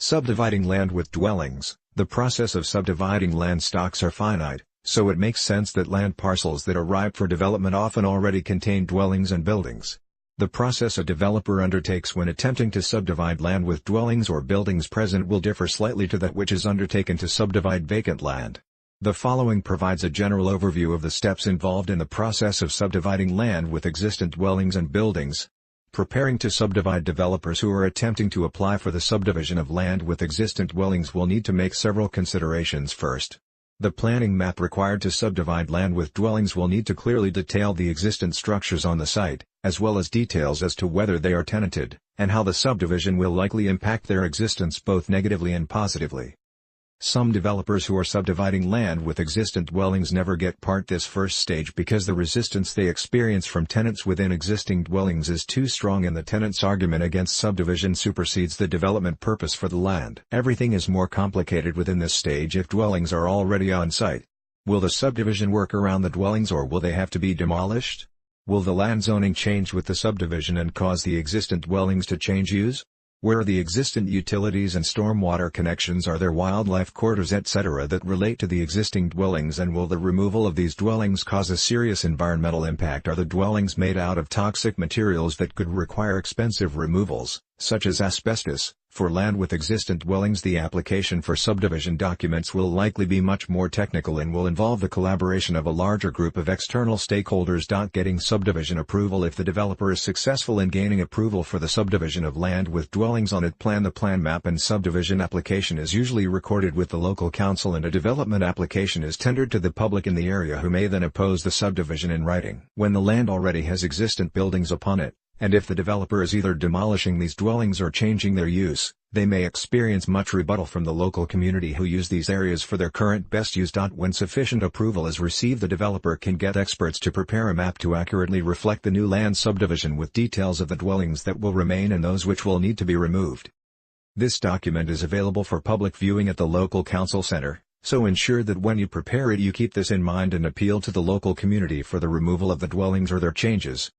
Subdividing land with dwellings. The process of subdividing land stocks are finite, so it makes sense that land parcels that are ripe for development often already contain dwellings and buildings. The process a developer undertakes when attempting to subdivide land with dwellings or buildings present will differ slightly to that which is undertaken to subdivide vacant land. The following provides a general overview of the steps involved in the process of subdividing land with existent dwellings and buildings. Preparing to subdivide. Developers who are attempting to apply for the subdivision of land with existent dwellings will need to make several considerations. First, the planning map required to subdivide land with dwellings will need to clearly detail the existent structures on the site, as well as details as to whether they are tenanted, and how the subdivision will likely impact their existence both negatively and positively. Some developers who are subdividing land with existent dwellings never get past this first stage because the resistance they experience from tenants within existing dwellings is too strong and the tenants' argument against subdivision supersedes the development purpose for the land. Everything is more complicated within this stage if dwellings are already on site. Will the subdivision work around the dwellings or will they have to be demolished? Will the land zoning change with the subdivision and cause the existent dwellings to change use? Where are the existent utilities and stormwater connections? Are there wildlife corridors etc. that relate to the existing dwellings, and will the removal of these dwellings cause a serious environmental impact? Are the dwellings made out of toxic materials that could require expensive removals, such as asbestos? For land with existent dwellings, the application for subdivision documents will likely be much more technical and will involve the collaboration of a larger group of external stakeholders. Getting subdivision approval. If the developer is successful in gaining approval for the subdivision of land with dwellings on it, the plan map and subdivision application is usually recorded with the local council and a development application is tendered to the public in the area, who may then oppose the subdivision in writing. When the land already has existent buildings upon it, and if the developer is either demolishing these dwellings or changing their use, they may experience much rebuttal from the local community who use these areas for their current best use. When sufficient approval is received, the developer can get experts to prepare a map to accurately reflect the new land subdivision with details of the dwellings that will remain and those which will need to be removed. This document is available for public viewing at the local council center, so ensure that when you prepare it you keep this in mind and appeal to the local community for the removal of the dwellings or their changes.